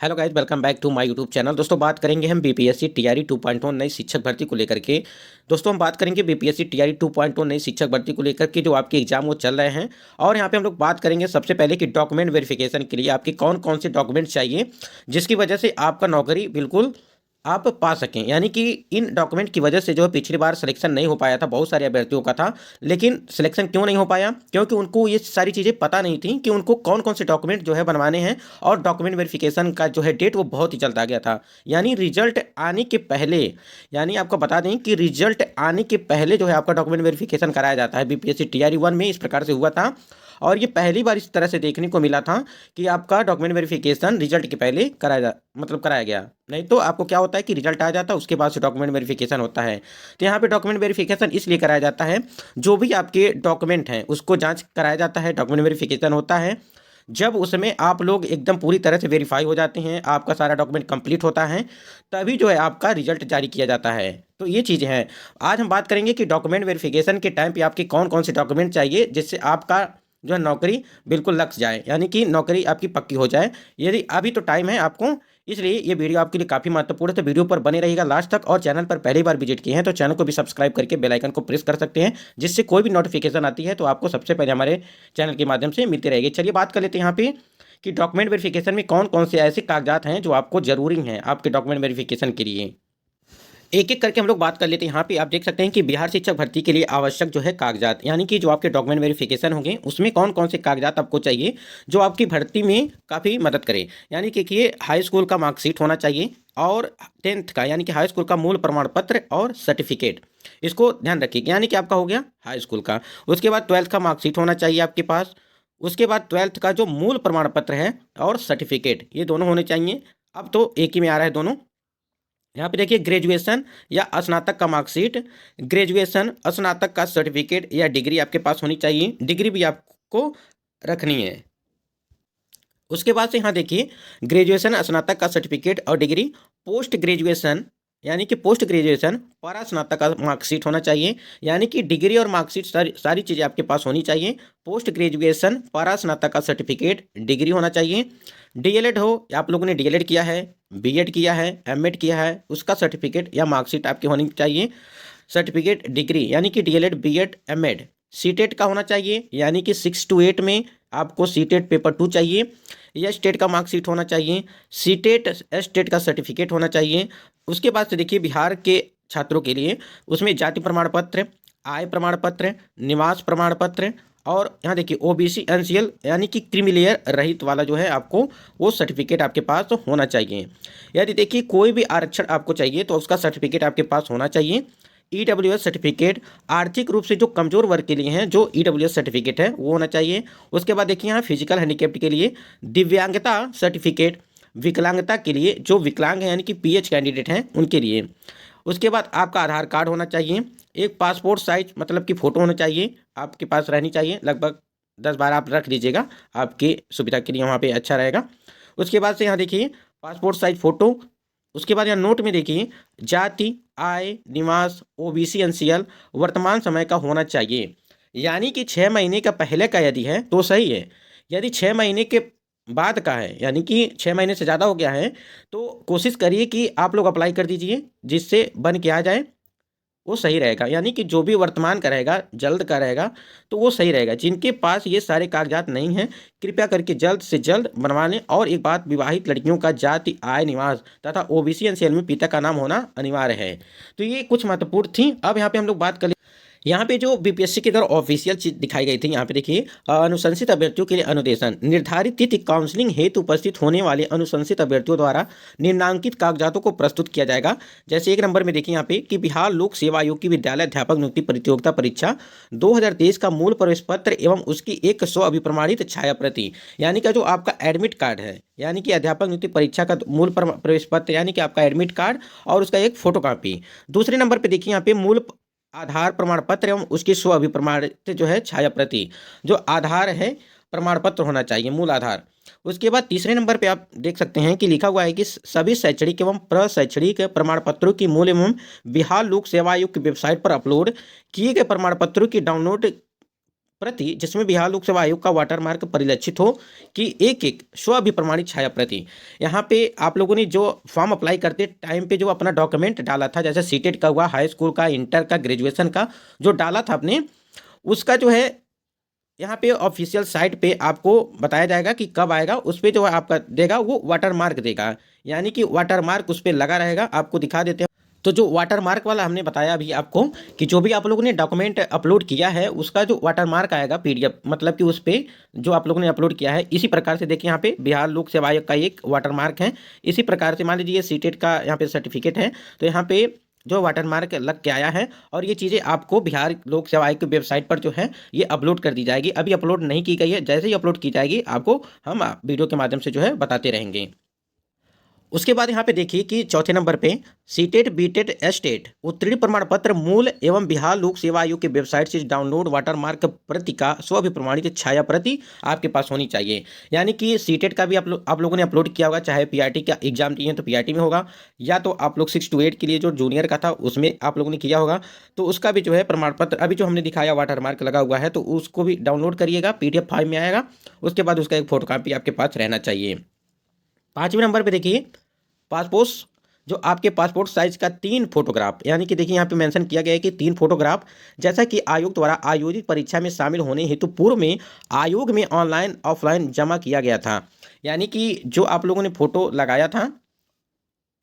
Hello guys, welcome back to my YouTube channel. दोस्तों बात करेंगे हम बीपीएससी टीआरई 2.0 नई शिक्षक भर्ती को लेकर के। दोस्तों हम बात करेंगे बीपीएससी टीआरई 2.0 नई शिक्षक भर्ती को लेकर के जो आपके एग्जाम वो चल रहे हैं। और यहाँ पे हम लोग बात करेंगे सबसे पहले कि डॉक्यूमेंट वेरिफिकेशन के लिए आपके कौन कौन से डॉक्यूमेंट चाहिए जिसकी वजह से आपका नौकरी बिल्कुल आप पा सकें। यानी कि इन डॉक्यूमेंट की वजह से जो पिछली बार सिलेक्शन नहीं हो पाया था, बहुत सारे अभ्यर्थियों का था, लेकिन सिलेक्शन क्यों नहीं हो पाया? क्योंकि उनको ये सारी चीज़ें पता नहीं थी कि उनको कौन कौन से डॉक्यूमेंट जो है बनवाने हैं। और डॉक्यूमेंट वेरिफिकेशन का जो है डेट वो बहुत ही चलता गया था। यानी रिजल्ट आने के पहले, यानी आपको बता दें कि रिजल्ट आने के पहले जो है आपका डॉक्यूमेंट वेरिफिकेशन कराया जाता है। बीपीएससी टीआरई 1 में इस प्रकार से हुआ था और ये पहली बार इस तरह से देखने को मिला था कि आपका डॉक्यूमेंट वेरिफिकेशन रिजल्ट के पहले कराया गया। नहीं तो आपको क्या होता है कि रिजल्ट आ जाता है, उसके बाद से डॉक्यूमेंट वेरिफिकेशन होता है। तो यहाँ पे डॉक्यूमेंट वेरिफिकेशन इसलिए कराया जाता है, जो भी आपके डॉक्यूमेंट हैं उसको जांच कराया जाता है। डॉक्यूमेंट वेरिफिकेशन होता है जब उसमें आप लोग एकदम पूरी तरह से वेरीफाई हो जाते हैं, आपका सारा डॉक्यूमेंट कंप्लीट होता है, तभी जो है आपका रिजल्ट जारी किया जाता है। तो ये चीज़ें हैं। आज हम बात करेंगे कि डॉक्यूमेंट वेरिफिकेशन के टाइम पे आपके कौन कौन से डॉक्यूमेंट चाहिए जिससे आपका जो है नौकरी बिल्कुल लग जाए, यानी कि नौकरी आपकी पक्की हो जाए। यदि अभी तो टाइम है आपको, इसलिए ये वीडियो आपके लिए काफ़ी महत्वपूर्ण है। तो वीडियो पर बने रहिएगा लास्ट तक। और चैनल पर पहली बार विजिट किए हैं तो चैनल को भी सब्सक्राइब करके बेल आइकन को प्रेस कर सकते हैं, जिससे कोई भी नोटिफिकेशन आती है तो आपको सबसे पहले हमारे चैनल के माध्यम से मिलती रहेगी। चलिए बात कर लेते हैं यहाँ पे कि डॉक्यूमेंट वेरिफिकेशन में कौन कौन से ऐसे कागजात हैं जो आपको जरूरी हैं आपके डॉक्यूमेंट वेरिफिकेशन के लिए। एक एक करके हम लोग बात कर लेते हैं। यहाँ पे आप देख सकते हैं कि बिहार शिक्षक भर्ती के लिए आवश्यक जो है कागजात, यानी कि जो आपके डॉक्यूमेंट वेरिफिकेशन होंगे उसमें कौन कौन से कागजात आपको चाहिए जो आपकी भर्ती में काफ़ी मदद करे। यानी कि हाई स्कूल का मार्कशीट होना चाहिए और 10th का, यानी कि हाई स्कूल का मूल प्रमाण पत्र और सर्टिफिकेट, इसको ध्यान रखिए। यानी कि आपका हो गया हाई स्कूल का। उसके बाद 12th का मार्कशीट होना चाहिए आपके पास। उसके बाद 12th का जो मूल प्रमाण पत्र है और सर्टिफिकेट, ये दोनों होने चाहिए। अब तो एक ही में आ रहा है दोनों। यहाँ पे देखिए ग्रेजुएशन या स्नातक का मार्कशीट, ग्रेजुएशन, स्नातक का सर्टिफिकेट या डिग्री आपके पास होनी चाहिए। डिग्री भी आपको रखनी है। उसके बाद से यहाँ देखिए ग्रेजुएशन, स्नातक का सर्टिफिकेट और डिग्री। पोस्ट ग्रेजुएशन, यानी कि पोस्ट ग्रेजुएशन परा स्नातक का मार्कशीट होना चाहिए। यानी कि डिग्री और मार्कशीट सारी चीज़ें आपके पास होनी चाहिए। पोस्ट ग्रेजुएशन, परा स्नातक का सर्टिफिकेट, डिग्री होना चाहिए। डीएलएड हो, आप लोगों ने डीएलएड किया है, बीएड किया है, एमएड किया है, उसका सर्टिफिकेट या मार्कशीट आपकी होनी चाहिए। सर्टिफिकेट, डिग्री, यानी कि डीएलएड, बीएड, एमएड। सीटेट का होना चाहिए, यानी कि 6 to 8 में आपको सीटेट पेपर 2 चाहिए। या स्टेट का मार्कशीट होना चाहिए। सीटेट स्टेट का सर्टिफिकेट होना चाहिए। उसके बाद से देखिए बिहार के छात्रों के लिए उसमें जाति प्रमाण पत्र, आय प्रमाण पत्र, निवास प्रमाण पत्र और यहाँ देखिए ओबीसी एनसीएल, यानी कि क्रीमी रहित वाला जो है आपको वो सर्टिफिकेट आपके पास तो होना चाहिए। यदि देखिए कोई भी आरक्षण आपको चाहिए तो उसका सर्टिफिकेट आपके पास होना चाहिए। ईडब्ल्यूएस सर्टिफिकेट, आर्थिक रूप से जो कमजोर वर्ग के लिए हैं जो ईडब्ल्यूएस सर्टिफिकेट है वो होना चाहिए। उसके बाद देखिए यहाँ फिजिकल हैंडीकैप्ड के लिए दिव्यांगता सर्टिफिकेट, विकलांगता के लिए जो विकलांग हैं यानी कि पीएच कैंडिडेट हैं उनके लिए। उसके बाद आपका आधार कार्ड होना चाहिए। एक पासपोर्ट साइज मतलब कि फ़ोटो होना चाहिए, आपके पास रहनी चाहिए। लगभग 10-12 आप रख लीजिएगा, आपकी सुविधा के लिए वहाँ पे अच्छा रहेगा। उसके बाद से यहाँ देखिए पासपोर्ट साइज फ़ोटो। उसके बाद यहाँ नोट में देखिए जाति, आय, निवास, ओबीसी एनसीएल वर्तमान समय का होना चाहिए। यानी कि 6 महीने का पहले का यदि है तो सही है। यदि 6 महीने के बाद का है, यानी कि 6 महीने से ज़्यादा हो गया है, तो कोशिश करिए कि आप लोग अप्लाई कर दीजिए जिससे बन के आ जाए, वो सही रहेगा। यानी कि जो भी वर्तमान का रहेगा, जल्द का रहेगा तो वो सही रहेगा। जिनके पास ये सारे कागजात नहीं हैं कृपया करके जल्द से जल्द बनवा लें। और एक बात, विवाहित लड़कियों का जाति, आय, निवास तथा ओबीसी एनसीएल में पिता का नाम होना अनिवार्य है। तो ये कुछ महत्वपूर्ण थी। अब यहाँ पे हम लोग बात कर, यहाँ पे जो बीपीएससी की तरफ ऑफिशियल चीज दिखाई गई थी, यहाँ पे देखिए अनुशंसित अभ्यर्थियों के लिए अनुदेशन, निर्धारित तिथि काउंसलिंग हेतु उपस्थित होने वाले अनुशंसित अभ्यर्थियों द्वारा निम्नांकित कागजातों को प्रस्तुत किया जाएगा। जैसे एक नंबर में देखिए यहाँ पे कि बिहार लोक सेवा आयोग की विद्यालय अध्यापक नियुक्ति प्रतियोगिता परीक्षा 2023 का मूल प्रवेश पत्र एवं उसकी 100 अभिप्रमाणित छाया प्रति, यानी कि जो आपका एडमिट कार्ड है, यानी कि अध्यापक नियुक्ति परीक्षा का मूल प्रवेश पत्र, यानी कि आपका एडमिट कार्ड और उसका एक फोटो कॉपी। दूसरे नंबर पे देखिए यहाँ पे मूल आधार प्रमाण पत्र एवं उसकी स्व अभिप्रमाणित जो है छाया प्रति, जो आधार है प्रमाण पत्र होना चाहिए, मूल आधार। उसके बाद तीसरे नंबर पे आप देख सकते हैं कि लिखा हुआ है कि सभी शैक्षणिक एवं प्रशैक्षणिक प्रमाण पत्रों की मूल एवं बिहार लोक सेवा आयोग की वेबसाइट पर अपलोड किए गए प्रमाण पत्रों की डाउनलोड प्रति जिसमें बिहार लोक सेवा आयोग का वाटरमार्क परिलक्षित हो कि एक एक स्व अभिप्रमाणित छाया प्रति। यहाँ पे आप लोगों ने जो फॉर्म अप्लाई करते टाइम पे जो अपना डॉक्यूमेंट डाला था, जैसे सीटेट का हुआ, हाई स्कूल का, इंटर का, ग्रेजुएशन का जो डाला था आपने, उसका जो है यहाँ पे ऑफिशियल साइट पे आपको बताया जाएगा कि कब आएगा। उस पर जो है आपका देगा वो वाटरमार्क देगा, यानी कि वाटरमार्क उस पर लगा रहेगा। आपको दिखा देते हैं। तो जो वाटरमार्क वाला हमने बताया अभी आपको कि जो भी आप लोगों ने डॉक्यूमेंट अपलोड किया है उसका जो वाटरमार्क आएगा पीडीएफ, मतलब कि उस पर जो आप लोगों ने अपलोड किया है, इसी प्रकार से देखिए यहाँ पे बिहार लोक सेवा आयोग का एक वाटरमार्क है। इसी प्रकार से मान लीजिए सीटेट का यहाँ पे सर्टिफिकेट है, तो यहाँ पे जो वाटरमार्क लग के आया है और ये चीज़ें आपको बिहार लोक सेवा आयोग की वेबसाइट पर जो है ये अपलोड कर दी जाएगी। अभी अपलोड नहीं की गई है, जैसे ही अपलोड की जाएगी आपको हम वीडियो के माध्यम से जो है बताते रहेंगे। उसके बाद यहाँ पे देखिए कि चौथे नंबर पे सीटेट बीटेट एस्टेट उत्तीर्ण प्रमाण पत्र मूल एवं बिहार लोक सेवा आयोग की वेबसाइट से डाउनलोड वाटरमार्क प्रति का स्वअभिप्रमाणित छाया प्रति आपके पास होनी चाहिए। यानी कि सीटेट का भी आप लोगों ने अपलोड किया होगा, चाहे पीआरटी का एग्जाम दिए तो पीआरटी में होगा, या तो आप लोग 6 to 8 के लिए जो जूनियर का था उसमें आप लोगों ने किया होगा, तो उसका भी जो है प्रमाण पत्र अभी जो हमने दिखाया वाटरमार्क लगा हुआ है, तो उसको भी डाउनलोड करिएगा, पीडीएफ फाइल में आएगा। उसके बाद उसका एक फोटोकॉपी आपके पास रहना चाहिए। 5वें नंबर पर देखिए पासपोर्ट, जो आपके पासपोर्ट साइज का 3 फोटोग्राफ, यानी कि देखिए यहाँ पे मेंशन किया गया है कि 3 फोटोग्राफ, जैसा कि आयोग द्वारा आयोजित परीक्षा में शामिल होने हेतु पूर्व में आयोग में ऑनलाइन ऑफलाइन जमा किया गया था। यानी कि जो आप लोगों ने फोटो लगाया था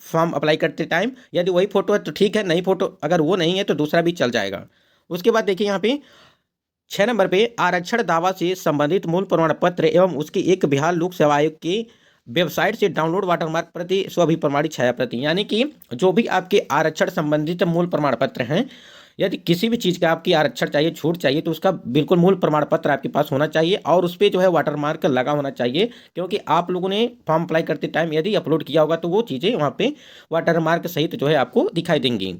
फॉर्म अप्लाई करते टाइम, यदि वही फोटो है तो ठीक है, नहीं फोटो अगर वो नहीं है तो दूसरा भी चल जाएगा। उसके बाद देखिए यहाँ पे 6 नंबर पे आरक्षण दावा से संबंधित मूल प्रमाण पत्र एवं उसकी एक बिहार लोक सेवा आयोग की वेबसाइट से डाउनलोड वाटरमार्क प्रति स्वअभिप्रमाणित छाया प्रति। यानी कि जो भी आपके आरक्षण संबंधित मूल प्रमाण पत्र हैं, यदि किसी भी चीज़ का आपकी आरक्षण चाहिए, छूट चाहिए, तो उसका बिल्कुल मूल प्रमाण पत्र आपके पास होना चाहिए और उस पर जो है वाटरमार्क लगा होना चाहिए, क्योंकि आप लोगों ने फॉर्म अप्लाई करते टाइम यदि अपलोड किया होगा तो वो चीज़ें वहाँ पे वाटरमार्क सहित जो है आपको दिखाई देंगी।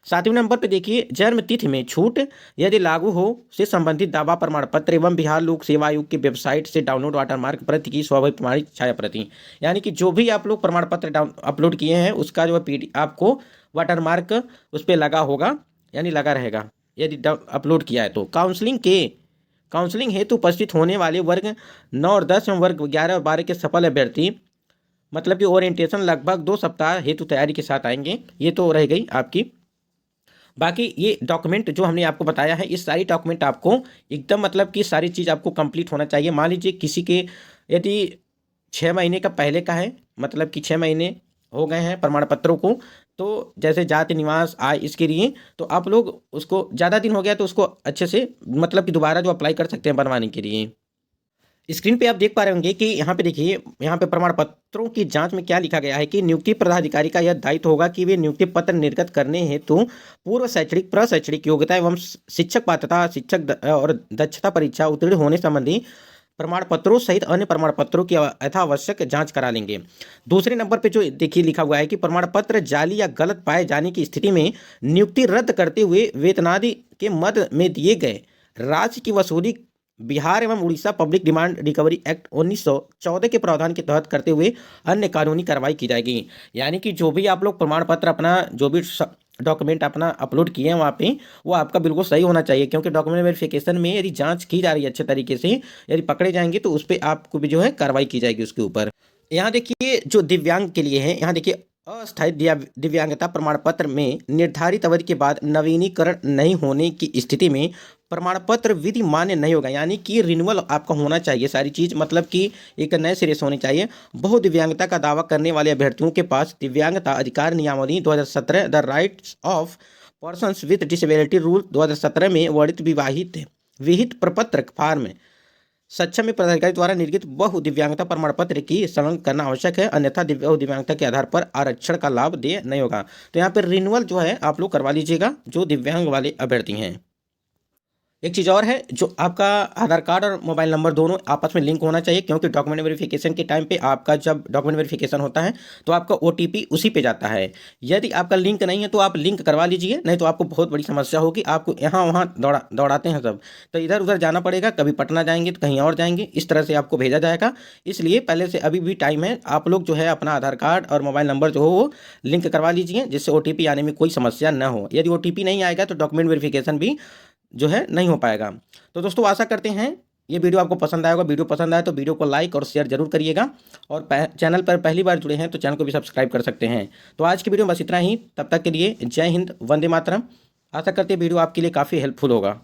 7वें नंबर पे देखिए जन्म तिथि में छूट यदि लागू हो से संबंधित दावा प्रमाण पत्र एवं बिहार लोक सेवा आयोग की वेबसाइट से डाउनलोड वाटरमार्क प्रति की स्वअभिप्रमाणित छाया प्रति। यानी कि जो भी आप लोग प्रमाण पत्र अपलोड किए हैं उसका जो है आपको वाटरमार्क उस पर लगा होगा, यानी लगा रहेगा यदि अपलोड किया है तो। काउंसलिंग हेतु उपस्थित होने वाले वर्ग 9 और 10 एवं वर्ग 11 और 12 के सफल अभ्यर्थी, मतलब कि ओरिएंटेशन लगभग 2 सप्ताह हेतु तैयारी के साथ आएंगे। ये तो रह गई आपकी। बाकी ये डॉक्यूमेंट जो हमने आपको बताया है, इस सारी डॉक्यूमेंट आपको एकदम मतलब कि सारी चीज़ आपको कंप्लीट होना चाहिए। मान लीजिए किसी के यदि 6 महीने का पहले का है, मतलब कि 6 महीने हो गए हैं प्रमाण पत्रों को, तो जैसे जाति निवास आय इसके लिए, तो आप लोग उसको ज़्यादा दिन हो गया तो उसको अच्छे से मतलब कि दोबारा जो अप्लाई कर सकते हैं बनवाने के लिए। स्क्रीन पे आप देख पा रहे होंगे कि यहाँ पे देखिए, यहाँ पे प्रमाण पत्रों की जांच में क्या लिखा गया है कि नियुक्ति पदाधिकारी का यह दायित्व होगा कि वे नियुक्ति पत्र निर्गत करने हेतु पूर्व शैक्षणिक प्रशैक्षणिक योग्यता एवं शिक्षक पात्रता शिक्षक और दक्षता परीक्षा उत्तीर्ण होने संबंधी प्रमाण पत्रों सहित अन्य प्रमाण पत्रों की यथावश्यक जांच करा लेंगे। दूसरे नंबर पे जो देखिए लिखा हुआ है कि प्रमाण पत्र जाली या गलत पाए जाने की स्थिति में नियुक्ति रद्द करते हुए वेतनादि के मद में दिए गए राशि की वसूली बिहार एवं Orissa public demand recovery act 1914 के प्रावधान के तहत करते हुए अन्य कानूनी कार्रवाई की जाएगी। यानी कि जो भी आप लोग प्रमाण पत्र अपना जो भी डॉक्यूमेंट अपना अपलोड किए हैं वहाँ पे, वो आपका बिल्कुल सही होना चाहिए, क्योंकि डॉक्यूमेंट वेरिफिकेशन में यदि जांच की जा रही है अच्छे तरीके से, यदि पकड़े जाएंगे तो उस पर आपको भी जो है कार्रवाई की जाएगी उसके ऊपर। यहाँ देखिए जो दिव्यांग के लिए है, यहाँ देखिए अस्थायी दिव्यांगता प्रमाण पत्र में निर्धारित अवधि के बाद नवीनीकरण नहीं होने की स्थिति में प्रमाण पत्र विधि मान्य नहीं होगा। यानी कि रिन्यूअल आपका होना चाहिए सारी चीज़, मतलब कि एक नए सिरे से होनी चाहिए। बहु दिव्यांगता का दावा करने वाले अभ्यर्थियों के पास दिव्यांगता अधिकार नियमावली 2017 the rights of persons with disability rule 2017 में वर्णित विहित प्रपत्र फॉर्म सक्षम में पदाधिकारी द्वारा निर्गत बहु दिव्यांगता प्रमाण पत्र की संलग्न करना आवश्यक है, अन्यथा बहु दिव्यांगता के आधार पर आरक्षण का लाभ देय नहीं होगा। तो यहाँ पर रिन्यूअल जो है आप लोग करवा लीजिएगा जो दिव्यांग वाले अभ्यर्थी हैं। एक चीज़ और है, जो आपका आधार कार्ड और मोबाइल नंबर दोनों आपस में लिंक होना चाहिए, क्योंकि डॉक्यूमेंट वेरिफिकेशन के टाइम पे आपका जब डॉक्यूमेंट वेरिफिकेशन होता है तो आपका OTP उसी पे जाता है। यदि आपका लिंक नहीं है तो आप लिंक करवा लीजिए, नहीं तो आपको बहुत बड़ी समस्या होगी। आपको यहाँ वहाँ दौड़ाते हैं सब, तो इधर उधर जाना पड़ेगा, कभी पटना जाएंगे तो कहीं और जाएंगे, इस तरह से आपको भेजा जाएगा। इसलिए पहले से अभी भी टाइम है, आप लोग जो है अपना आधार कार्ड और मोबाइल नंबर जो हो वो लिंक करवा लीजिए, जिससे OTP आने में कोई समस्या न हो। यदि OTP नहीं आएगा तो डॉक्यूमेंट वेरिफिकेशन भी जो है नहीं हो पाएगा। तो दोस्तों आशा करते हैं ये वीडियो आपको पसंद आएगा। वीडियो पसंद आए तो वीडियो को लाइक और शेयर जरूर करिएगा, और चैनल पर पहली बार जुड़े हैं तो चैनल को भी सब्सक्राइब कर सकते हैं। तो आज की वीडियो में बस इतना ही। तब तक के लिए जय हिंद, वंदे मातरम। आशा करते हैं वीडियो आपके लिए काफ़ी हेल्पफुल होगा।